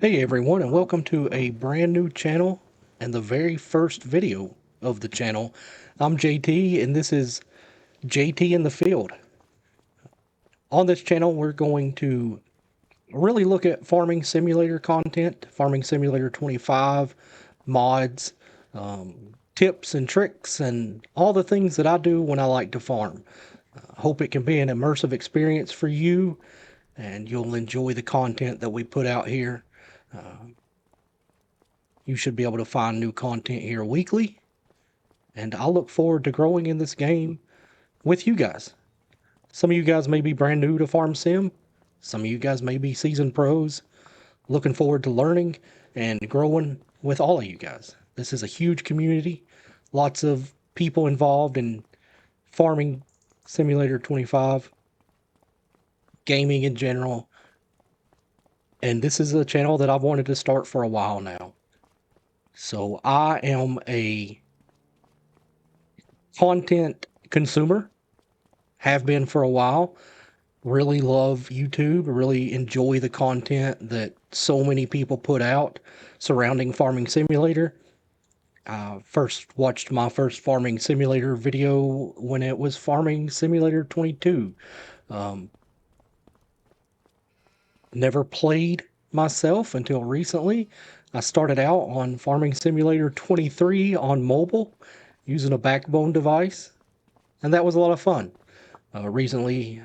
Hey everyone, and welcome to a brand new channel and the very first video of the channel. I'm JT and this is JT in the Field. On this channel, we're going to really look at farming simulator content, Farming Simulator 25, mods, tips and tricks, and all the things that I do when I like to farm. I hope it can be an immersive experience for you and you'll enjoy the content that we put out here. You should be able to find new content here weekly, and I look forward to growing in this game with you guys. Some of you guys may be brand new to Farm Sim. Some of you guys may be seasoned pros. Looking forward to learning and growing with all of you guys. This is a huge community. Lots of people involved in Farming Simulator 25, gaming in general. And this is a channel that I've wanted to start for a while now. So I am a content consumer, have been for a while. Really love YouTube, really enjoy the content that so many people put out surrounding Farming Simulator. I first watched my first Farming Simulator video when it was Farming Simulator 22. Never played myself until recently. I started out on Farming Simulator 23 on mobile using a backbone device, and that was a lot of fun. Recently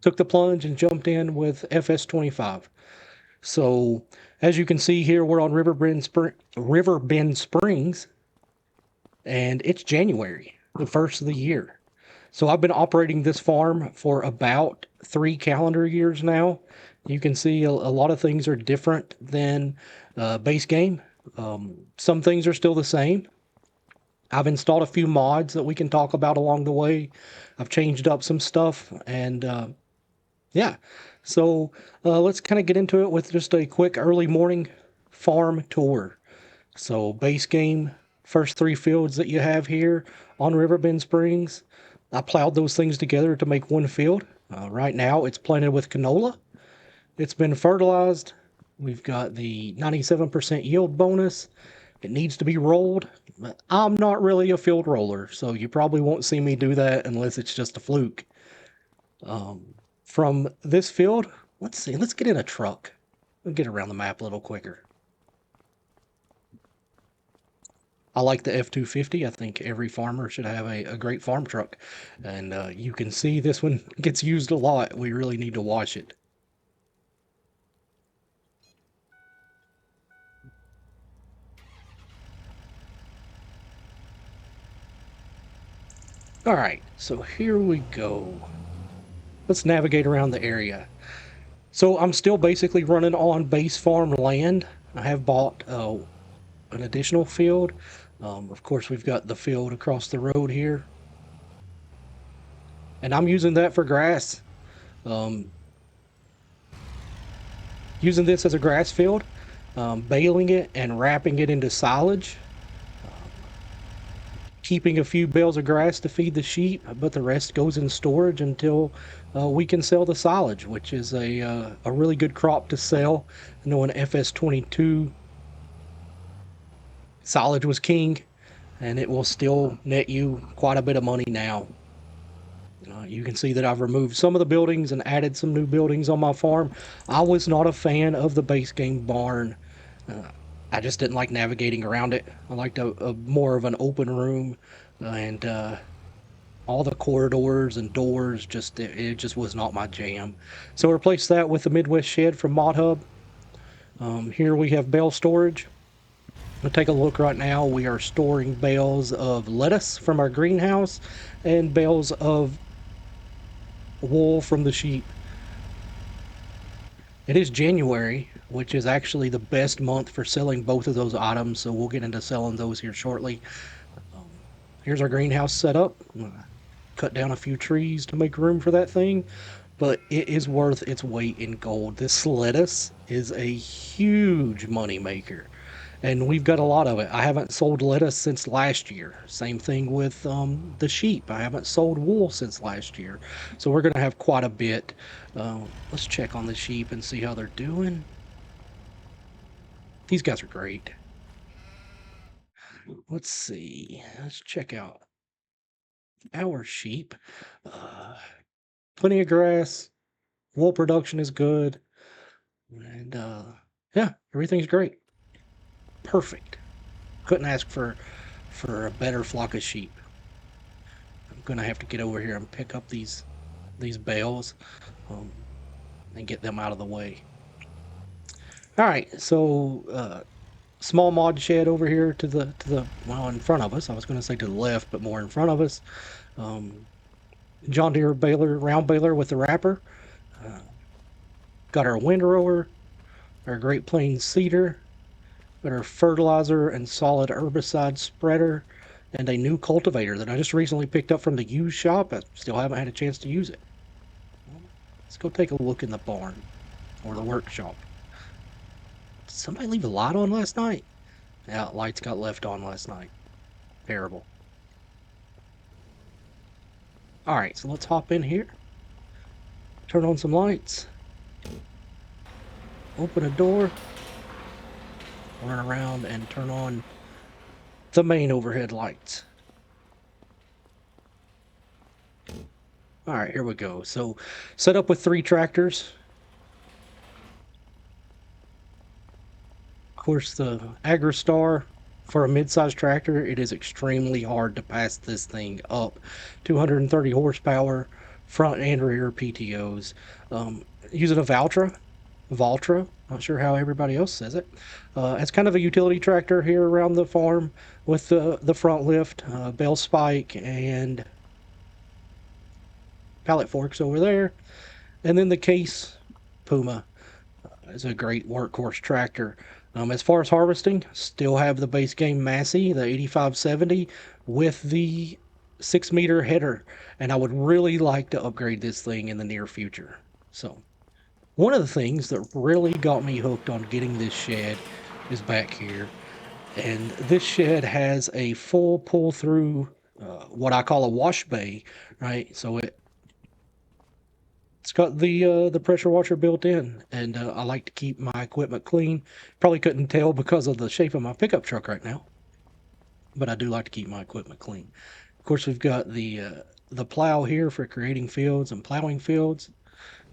took the plunge and jumped in with FS25. So as you can see here, we're on Riverbend Springs, and it's January, the first of the year. So I've been operating this farm for about 3 calendar years now. You can see a lot of things are different than base game. Some things are still the same. I've installed a few mods that we can talk about along the way. I've changed up some stuff, and yeah. So let's kind of get into it with just a quick early morning farm tour. So base game, first 3 fields that you have here on Riverbend Springs. I plowed those things together to make one field. Right now it's planted with canola. It's been fertilized. We've got the 97% yield bonus. It needs to be rolled. But I'm not really a field roller, so you probably won't see me do that unless it's just a fluke. From this field, let's see, let's get in a truck. We'll get around the map a little quicker. I like the F-250. I think every farmer should have a great farm truck. And you can see this one gets used a lot. We really need to wash it. All right, so here we go. Let's navigate around the area. So I'm still basically running on base farm land. I have bought an additional field. Of course, we've got the field across the road here. And I'm using that for grass. Using this as a grass field, baling it and wrapping it into silage. Keeping a few bales of grass to feed the sheep, but the rest goes in storage until we can sell the silage, which is a really good crop to sell. I know in FS22, silage was king, and it will still net you quite a bit of money now. You can see that I've removed some of the buildings and added some new buildings on my farm. I was not a fan of the base game barn. I just didn't like navigating around it. I liked a more of an open room, and all the corridors and doors, it just was not my jam. So I replaced that with the Midwest shed from Mod Hub. Here we have bale storage. We'll take a look right now. We are storing bales of lettuce from our greenhouse and bales of wool from the sheep. It is January, which is actually the best month for selling both of those items, so we'll get into selling those here shortly. Here's our greenhouse set up. Cut down a few trees to make room for that thing, but it is worth its weight in gold. This lettuce is a huge money maker, and we've got a lot of it. I haven't sold lettuce since last year. Same thing with the sheep. I haven't sold wool since last year, so we're going to have quite a bit. Let's check on the sheep and see how they're doing. These guys are great. Let's see. Let's check out our sheep. Uh, Plenty of grass. Wool production is good. And yeah, everything's great. Perfect. Couldn't ask for a better flock of sheep. I'm gonna have to get over here and pick up these bales um, and get them out of the way. All right, so small mod shed over here to the well in front of us. I was going to say to the left, but more in front of us. Um, John Deere baler, round baler with the wrapper. Uh, got our windrower, our Great Plains seeder, got our fertilizer and solid herbicide spreader, and a new cultivator that I just recently picked up from the used shop. I still haven't had a chance to use it. Let's go take a look in the barn or the workshop. Did somebody leave a light on last night? Yeah, lights got left on last night. Terrible. All right, so let's hop in here. Turn on some lights. Open a door. Run around and turn on the main overhead lights. All right, here we go. So set up with 3 tractors. Of course, the AgriStar for a mid-sized tractor, it is extremely hard to pass this thing up. 230 horsepower, front and rear PTOs. Using a Valtra, not sure how everybody else says it. It's kind of a utility tractor here around the farm with the front lift, bell spike, and pallet forks over there. And then the Case Puma is a great workhorse tractor. As far as harvesting, still have the base game Massey, the 8570, with the 6-meter header. And I would really like to upgrade this thing in the near future. So, one of the things that really got me hooked on getting this shed is back here. And this shed has a full pull through, what I call a wash bay, right? So it's got the pressure washer built in, and I like to keep my equipment clean. Probably couldn't tell because of the shape of my pickup truck right now, but I do like to keep my equipment clean. Of course, we've got the plow here for creating fields and plowing fields,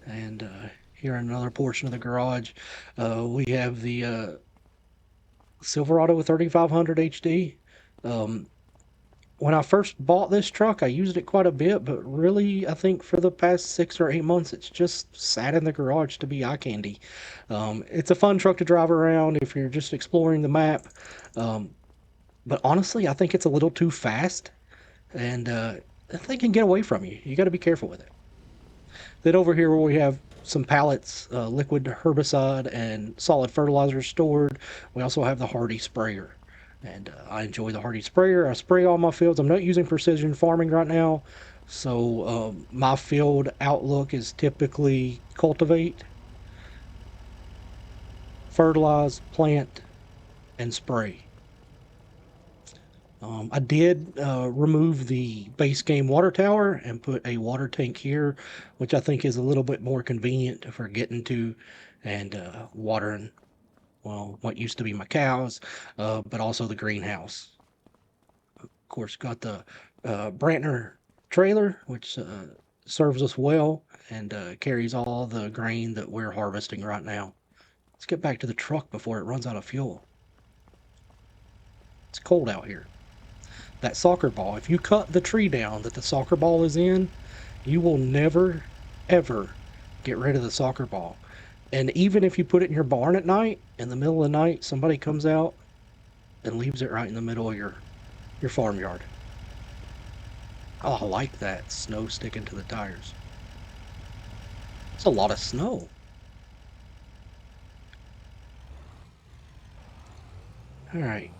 and here in another portion of the garage, we have the Silverado 3500 HD. Um, when I first bought this truck, I used it quite a bit, but really, I think for the past 6 or 8 months, it's just sat in the garage to be eye candy. It's a fun truck to drive around if you're just exploring the map. Um, but honestly, I think it's a little too fast, and they can get away from you. You got to be careful with it. Then over here where we have some pallets, liquid herbicide and solid fertilizer stored. We also have the Hardy sprayer. And I enjoy the Hardy sprayer. I spray all my fields. I'm not using precision farming right now. So my field outlook is typically cultivate, fertilize, plant, and spray. I did remove the base game water tower and put a water tank here, which I think is a little bit more convenient for getting to and watering, well, what used to be my cows, but also the greenhouse. Of course, got the Brantner trailer, which serves us well and carries all the grain that we're harvesting right now. Let's get back to the truck before it runs out of fuel. It's cold out here. That soccer ball, if you cut the tree down that the soccer ball is in, you will never, ever get rid of the soccer ball. And even if you put it in your barn at night, in the middle of the night, somebody comes out and leaves it right in the middle of your farmyard. Oh, I like that snow sticking to the tires. It's a lot of snow. All right.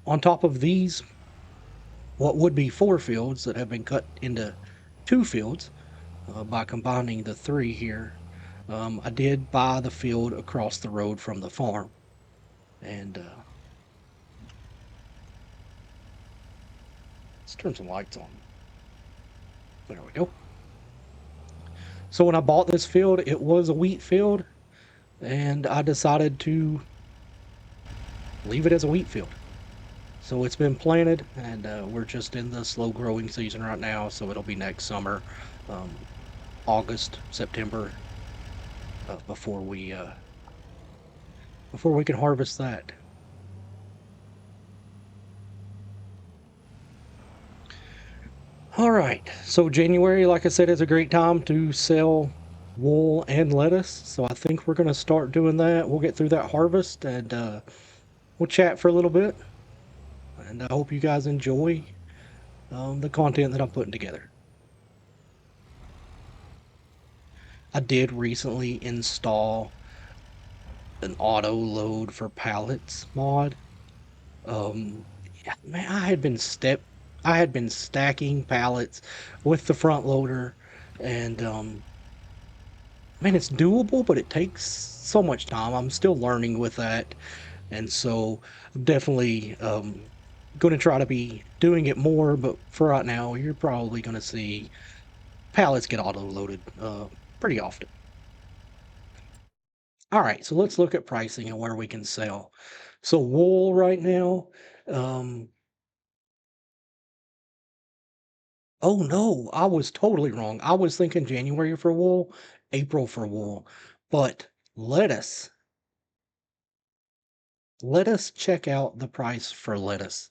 On top of these, what would be 4 fields that have been cut into 2 fields by combining the 3 here. I did buy the field across the road from the farm, and let's turn some lights on. There we go. So when I bought this field, it was a wheat field. and I decided to leave it as a wheat field. So it's been planted, and we're just in the slow growing season right now. So it'll be next summer, um, August, September, uh, before we uh, before we can harvest that. All right. So January, like I said, is a great time to sell wool and lettuce. So I think we're going to start doing that. We'll get through that harvest, and we'll chat for a little bit. And I hope you guys enjoy the content that I'm putting together. I did recently install an auto load for pallets mod. Um, yeah, man, I had been stacking pallets with the front loader, and man, it's doable, but it takes so much time. I'm still learning with that, and so I'm definitely going to try to be doing it more. But for right now, you're probably going to see pallets get auto loaded pretty often. All right, so let's look at pricing and where we can sell. So wool right now, um, oh no, I was totally wrong. I was thinking January for wool, April for wool. But lettuce, let us check out the price for lettuce.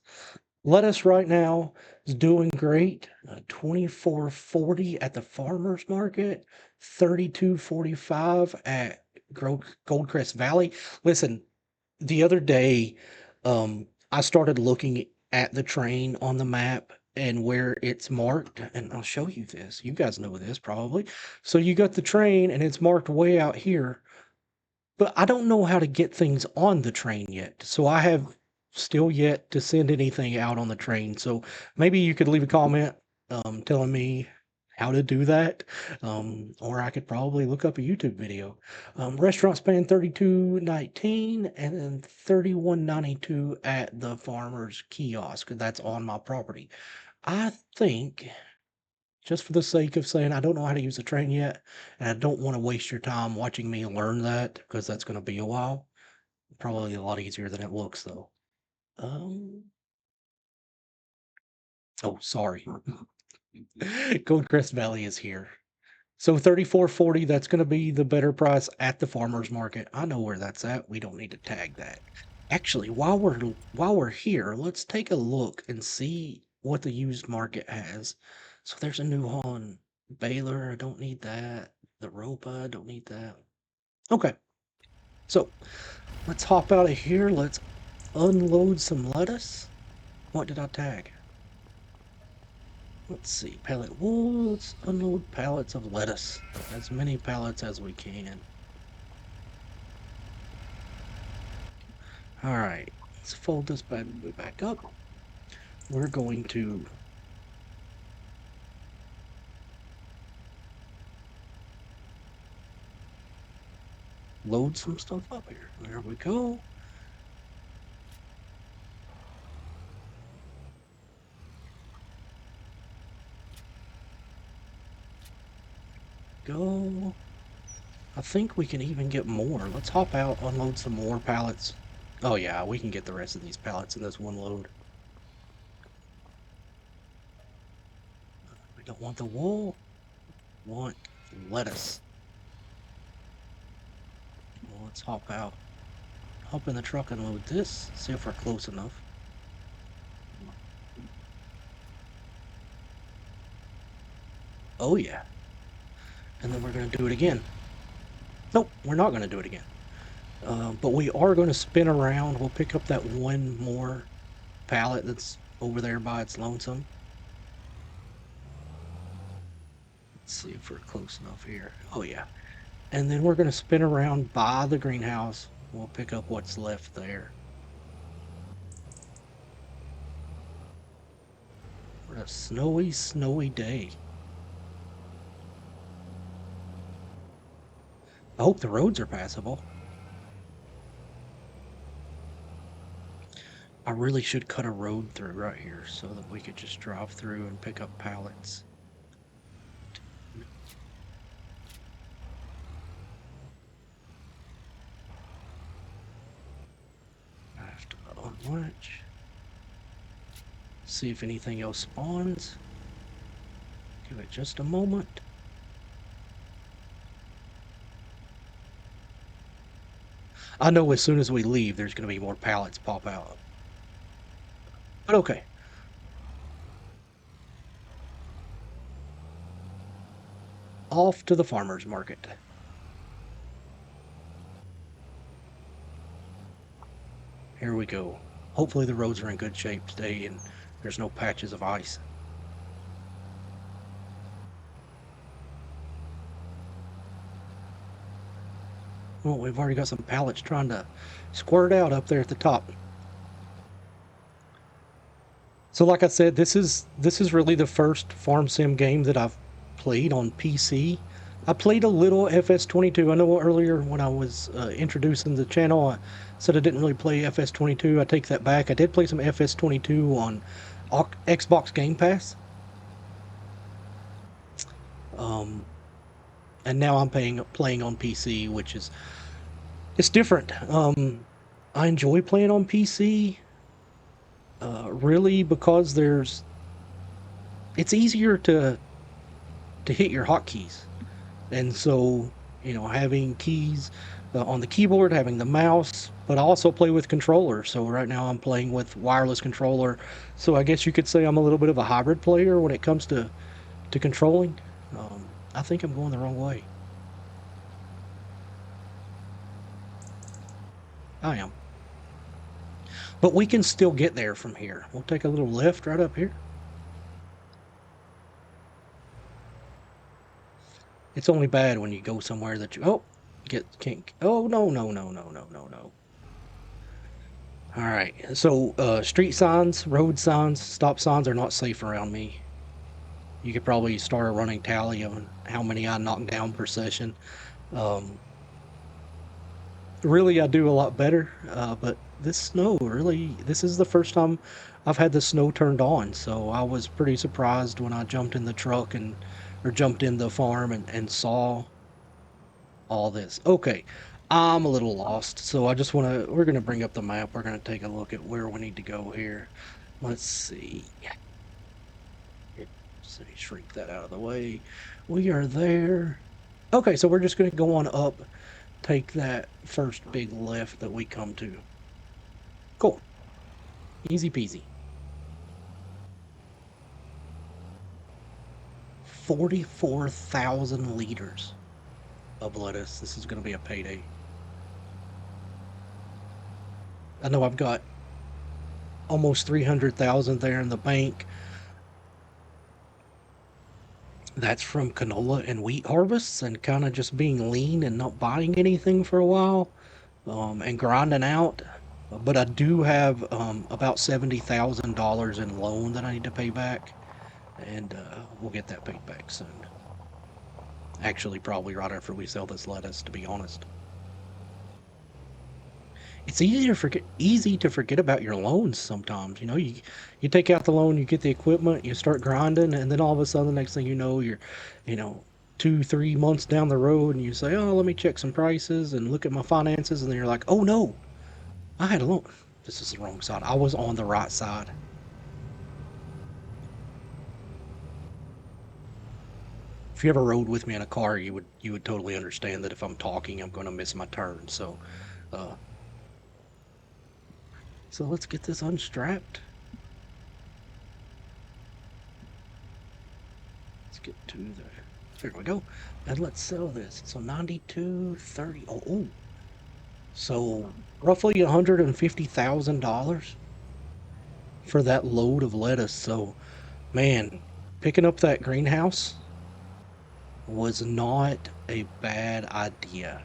Lettuce right now is doing great. 24.40 at the farmers market, 32.45 at Goldcrest Valley. Listen, the other day, I started looking at the train on the map and where it's marked, and I'll show you this. You guys know this probably. So you got the train and it's marked way out here, but I don't know how to get things on the train yet. So I have still yet to send anything out on the train. So maybe you could leave a comment telling me how to do that. Or I could probably look up a YouTube video. Restaurants paying 32.19 and then 31.92 at the farmer's kiosk. That's on my property. I think just for the sake of saying I don't know how to use the train yet, and I don't want to waste your time watching me learn that because that's going to be a while. Probably a lot easier than it looks, though. Um, oh, sorry. Goldcrest Valley is here. So 34.40, that's going to be the better price at the farmers market. I know where that's at. We don't need to tag that. Actually, while we're here, let's take a look and see what the used market has. So there's a new one. Baylor, I don't need that. The Ropa, I don't need that. Okay, so let's hop out of here. Let's unload some lettuce. What did I tag? Let's see, pallet wool. Let's unload pallets of lettuce. As many pallets as we can. All right, let's fold this bad boy back up. We're going to load some stuff up here. There we go. Go. I think we can even get more. Let's hop out, unload some more pallets. Oh yeah, we can get the rest of these pallets in this one load. We don't want the wool. We want lettuce. Well, let's hop out. Hop in the truck and load this. See if we're close enough. Oh yeah. And then we're going to do it again. Nope, we're not going to do it again. But we are going to spin around. We'll pick up that one more pallet that's over there by its lonesome. Let's see if we're close enough here. Oh yeah. And then we're going to spin around by the greenhouse. We'll pick up what's left there. What a snowy, snowy day. I hope the roads are passable. I really should cut a road through right here so that we could just drive through and pick up pallets. Watch. See if anything else spawns. Give it just a moment. I know as soon as we leave, there's going to be more pallets pop out. But okay. Off to the farmer's market. Here we go. Hopefully the roads are in good shape today and there's no patches of ice. Well, we've already got some pallets trying to squirt out up there at the top. So like I said, this is really the first farm sim game that I've played on PC. I played a little FS22. I know earlier when I was introducing the channel, I said I didn't really play FS22. I take that back. I did play some FS22 on Xbox Game Pass. And now I'm playing on PC, which is it's different. I enjoy playing on PC, really because it's easier to hit your hotkeys, and so having keys on the keyboard, having the mouse, but I also play with controller. So right now I'm playing with wireless controller. So I guess you could say I'm a little bit of a hybrid player when it comes to controlling. I think I'm going the wrong way. I am. But we can still get there from here. We'll take a little left right up here. It's only bad when you go somewhere that you get kink. Oh no no no no no no no. All right. So street signs, road signs, stop signs are not safe around me. You could probably start a running tally on how many I knock down per session. Um, really, I do a lot better. But this snow, really, this is the first time I've had the snow turned on. So I was pretty surprised when I jumped in the truck or jumped in the farm and saw all this. Okay, I'm a little lost. So we're going to bring up the map. We're going to take a look at where we need to go here. Let's see. So shrink that out of the way. We are there. Okay, so we're just going to go on up, take that first big left that we come to. Cool. Easy peasy. 44,000 liters of lettuce. This is going to be a payday. I know I've got almost 300,000 there in the bank. That's from canola and wheat harvests and kind of just being lean and not buying anything for a while, and grinding out. But I do have about $70,000 in loan that I need to pay back, and we'll get that paid back soon. Actually, probably right after we sell this lettuce, to be honest. It's easy to forget about your loans sometimes. You take out the loan, you get the equipment, you start grinding, and then all of a sudden, the next thing you know, you're, you know, 2, 3 months down the road, and you say, "Oh, let me check some prices and look at my finances," and then you're like, "Oh no, I had a loan. This is the wrong side. I was on the right side." If you ever rode with me in a car, you would totally understand that if I'm talking, I'm going to miss my turn. Uh, so let's get this unstrapped. Let's get to there we go. And let's sell this. So 92.30. Oh. So roughly $150,000 for that load of lettuce. So man, picking up that greenhouse was not a bad idea.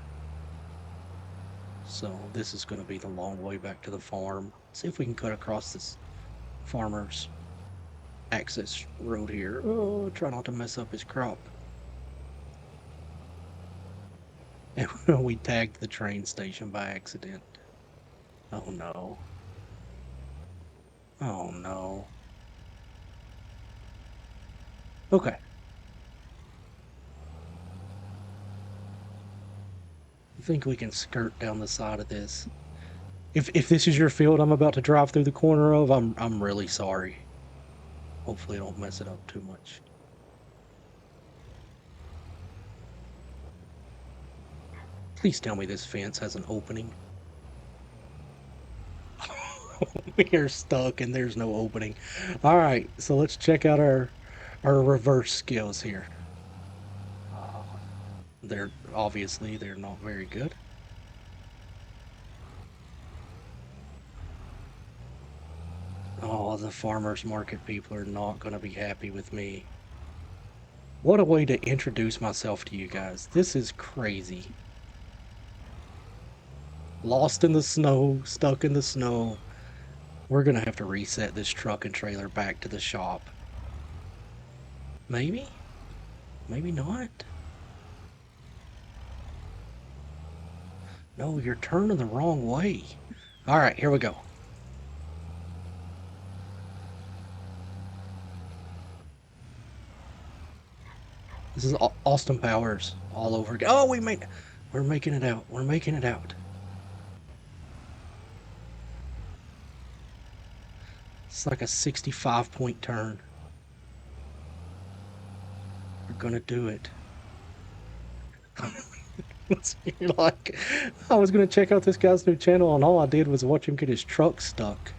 So this is going to be the long way back to the farm. See if we can cut across this farmer's access road here. Oh, try not to mess up his crop. And we tagged the train station by accident. Oh no. Oh no. Okay. I think we can skirt down the side of this. If this is your field I'm about to drive through the corner of, I'm really sorry. Hopefully I don't mess it up too much. Please tell me this fence has an opening. We are stuck and there's no opening. All right, so let's check out our reverse skills here. They're obviously they're not very good. Oh, the farmers market people are not going to be happy with me. What a way to introduce myself to you guys. This is crazy. Lost in the snow, stuck in the snow. We're going to have to reset this truck and trailer back to the shop. Maybe? Maybe not. No, you're turning the wrong way. All right, here we go. This is Austin Powers all over again. Oh, we're making it out. We're making it out. It's like a 65-point turn. We're gonna do it. You're like, I was gonna check out this guy's new channel, and all I did was watch him get his truck stuck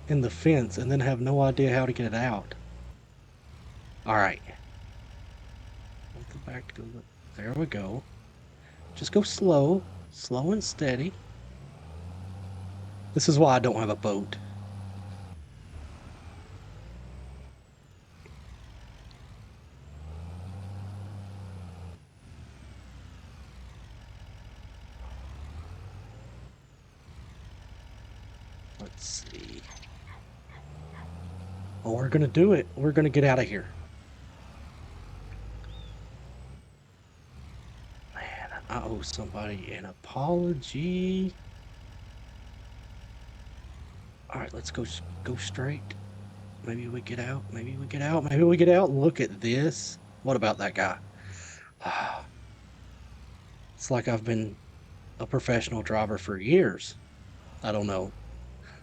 in the fence, and then have no idea how to get it out. All right. Back to the. There we go. Just go slow, slow and steady. This is why I don't have a boat. Let's see. Oh, we're gonna do it. We're gonna get out of here. Man, I owe somebody an apology. All right, let's go straight. Maybe we get out. Maybe we get out. Maybe we get out. Look at this. What about that guy? It's like I've been a professional driver for years. I don't know.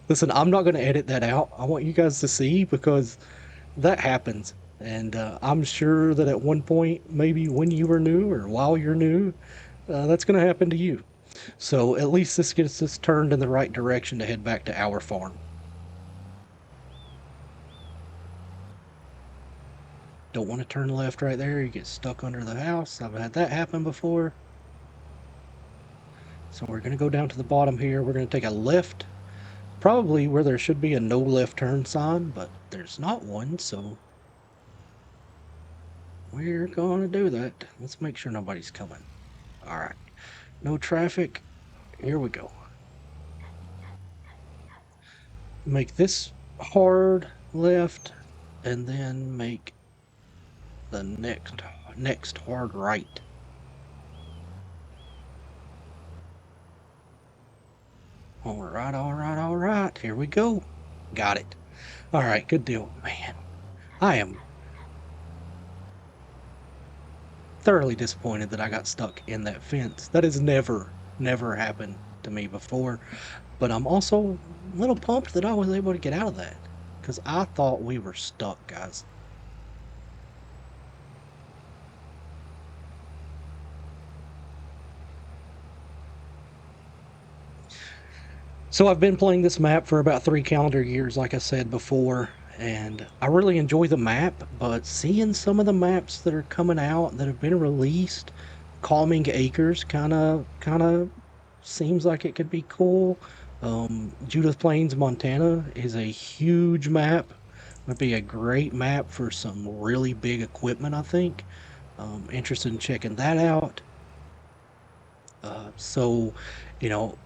Listen, I'm not going to edit that out. I want you guys to see because that happens. And I'm sure that at one point, maybe when you were new or while you're new, that's going to happen to you. So at least this gets us turned in the right direction to head back to our farm. Don't want to turn left right there. You get stuck under the house. I've had that happen before. So we're going to go down to the bottom here. We're going to take a left, probably where there should be a no left turn sign, but there's not one. So we're going to do that. Let's make sure nobody's coming. All right. No traffic. Here we go. Make this hard left and then make the next hard right. All right, all right, all right. Here we go. Got it. All right, good deal. Man, I am thoroughly disappointed that I got stuck in that fence. That has never happened to me before. But I'm also a little pumped that I was able to get out of that because I thought we were stuck, guys. So I've been playing this map for about 3 calendar years, like I said before, and I really enjoy the map, but seeing some of the maps that are coming out that have been released, Calming Acres kind of seems like it could be cool. Judith Plains, Montana is a huge map. Would be a great map for some really big equipment, I think. Interested in checking that out. So, you know,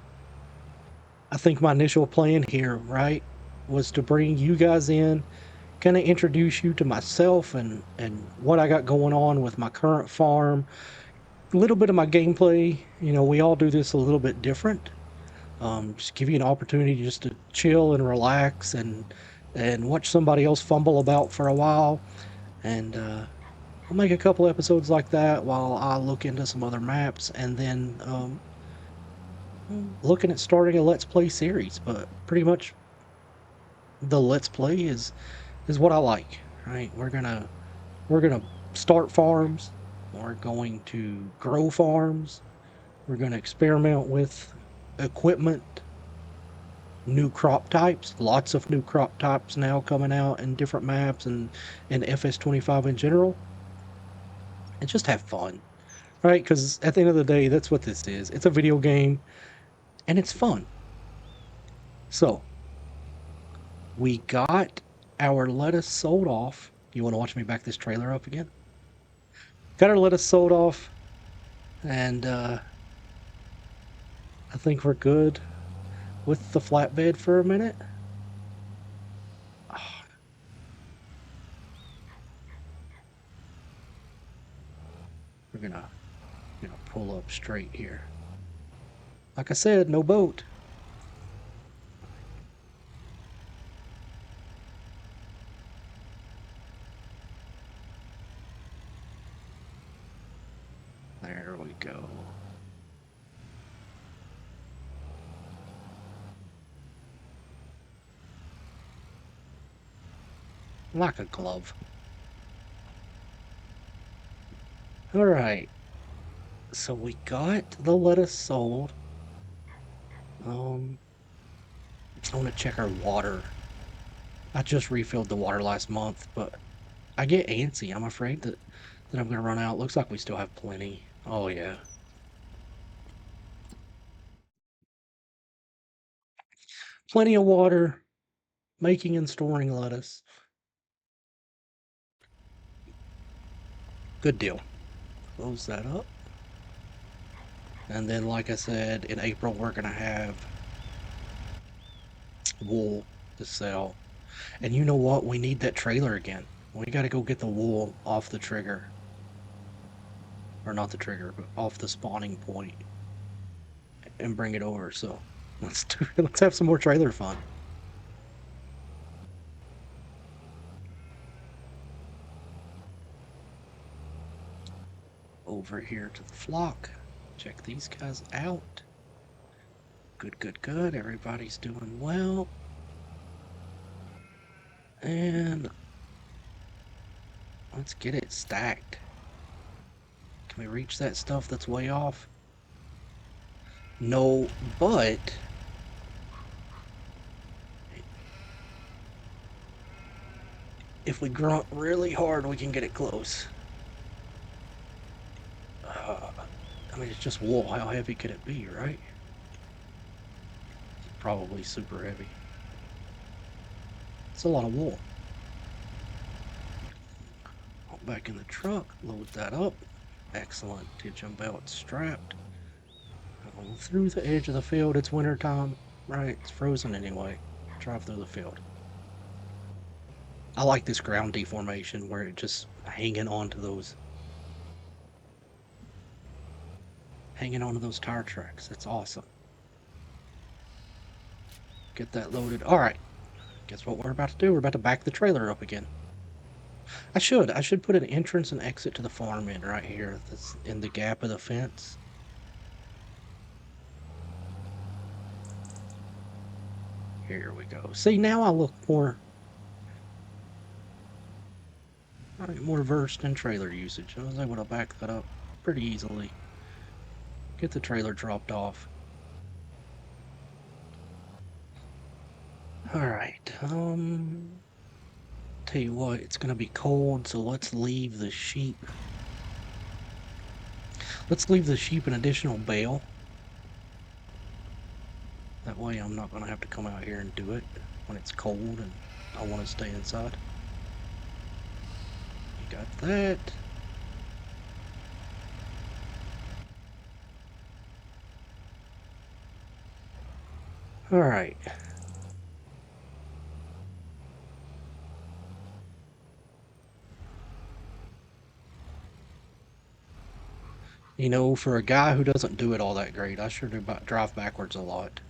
I think my initial plan here, right, was to bring you guys in, kind of introduce you to myself and what I got going on with my current farm, a little bit of my gameplay. You know, we all do this a little bit different. Just give you an opportunity just to chill and relax and watch somebody else fumble about for a while. And I'll make a couple episodes like that while I look into some other maps, and then looking at starting a Let's Play series, but pretty much the Let's Play is what I like, right? We're gonna start farms. We're going to grow farms. We're gonna experiment with equipment, new crop types. Lots of new crop types now coming out in different maps and in FS25 in general, and just have fun, right? Because at the end of the day, that's what this is. It's a video game, and it's fun. So we got our lettuce sold off. You want to watch me back this trailer up again? Got our lettuce sold off, and I think we're good with the flatbed for a minute. Oh, we're gonna pull up straight here. Like I said, no boat. There we go. Like a glove. All right. So we got the lettuce sold. I want to check our water. I just refilled the water last month, but I get antsy. I'm afraid that I'm gonna run out. Looks like we still have plenty. Oh yeah. Plenty of water, making and storing lettuce. Good deal. Close that up. And then, like I said, in April, we're going to have wool to sell. And you know what? We need that trailer again. We got to go get the wool off the trigger. Or not the trigger, but off the spawning point and bring it over. So let's have some more trailer fun. Over here to the flock. Check these guys out. Good, good, good. Everybody's doing well. And let's get it stacked. Can we reach that stuff that's way off? No, but if we grunt really hard, we can get it close. I mean, it's just wool. How heavy could it be, right? It's probably super heavy. It's a lot of wool. Hop back in the truck, load that up. Excellent. Ditching belt strapped. Through the edge of the field. It's winter time, right? It's frozen anyway. Drive through the field. I like this ground deformation where it just hanging onto those tire tracks. That's awesome. Get that loaded. All right. Guess what we're about to do? We're about to back the trailer up again. I should put an entrance and exit to the farm in right here. That's in the gap of the fence. Here we go. See, now I look more versed in trailer usage. I was able to back that up pretty easily. Get the trailer dropped off. Alright, tell you what, it's gonna be cold, so let's leave the sheep. Let's leave the sheep an additional bale. That way I'm not gonna have to come out here and do it when it's cold and I want to stay inside. You got that. Alright. You know, for a guy who doesn't do it all that great, I sure do drive backwards a lot.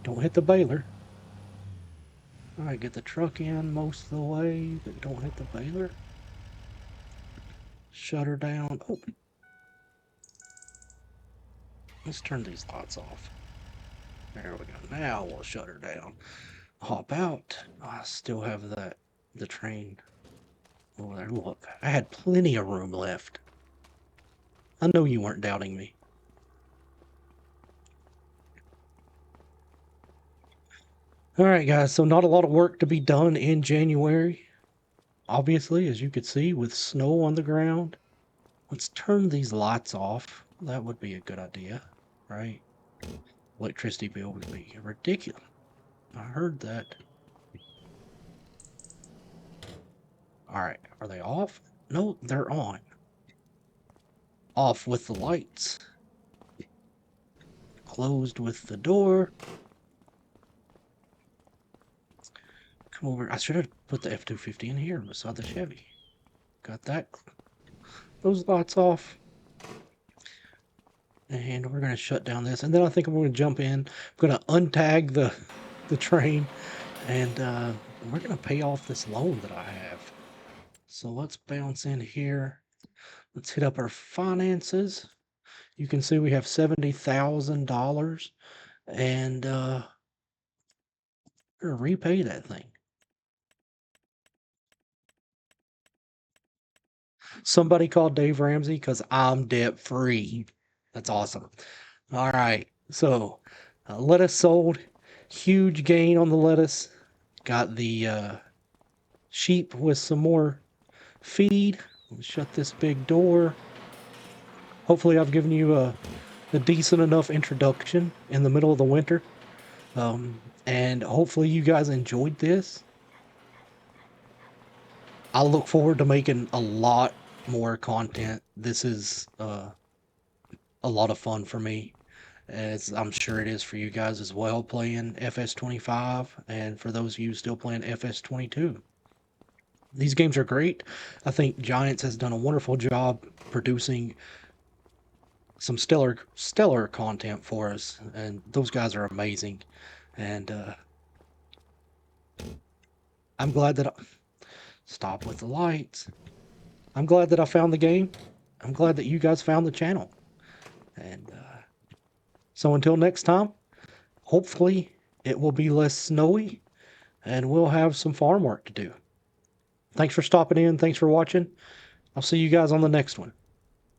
Don't hit the baler. Alright, get the truck in most of the way, but don't hit the baler. Shut her down. Oh. Let's turn these lights off. There we go. Now we'll shut her down. Hop out. I still have the train over there. Look, I had plenty of room left. I know you weren't doubting me. All right, guys. So not a lot of work to be done in January. Obviously, as you could see, with snow on the ground. Let's turn these lights off. That would be a good idea, right? Electricity bill would be ridiculous. I heard that. All right, are they off? No, they're on. Off with the lights. Closed with the door. Come over. I should have put the F-250 in here beside the Chevy. Got that. Those lights off. And we're going to shut down this. And then I think I'm going to jump in. I'm going to untag the train. And we're going to pay off this loan that I have. So let's bounce in here. Let's hit up our finances. You can see we have $70,000. And we're going to repay that thing. Somebody called Dave Ramsey because I'm debt free. That's awesome. All right. So lettuce sold. Huge gain on the lettuce. Got the sheep with some more feed. Let's shut this big door. Hopefully I've given you a decent enough introduction in the middle of the winter. And hopefully you guys enjoyed this. I look forward to making a lot more content. This is a lot of fun for me, as I'm sure it is for you guys as well, playing FS25, and for those of you still playing FS22. These games are great. I think Giants has done a wonderful job producing some stellar content for us, and those guys are amazing. And I'm glad that stop with the lights. I'm glad that I found the game. I'm glad that you guys found the channel. And so until next time, hopefully it will be less snowy and we'll have some farm work to do. Thanks for stopping in. Thanks for watching. I'll see you guys on the next one.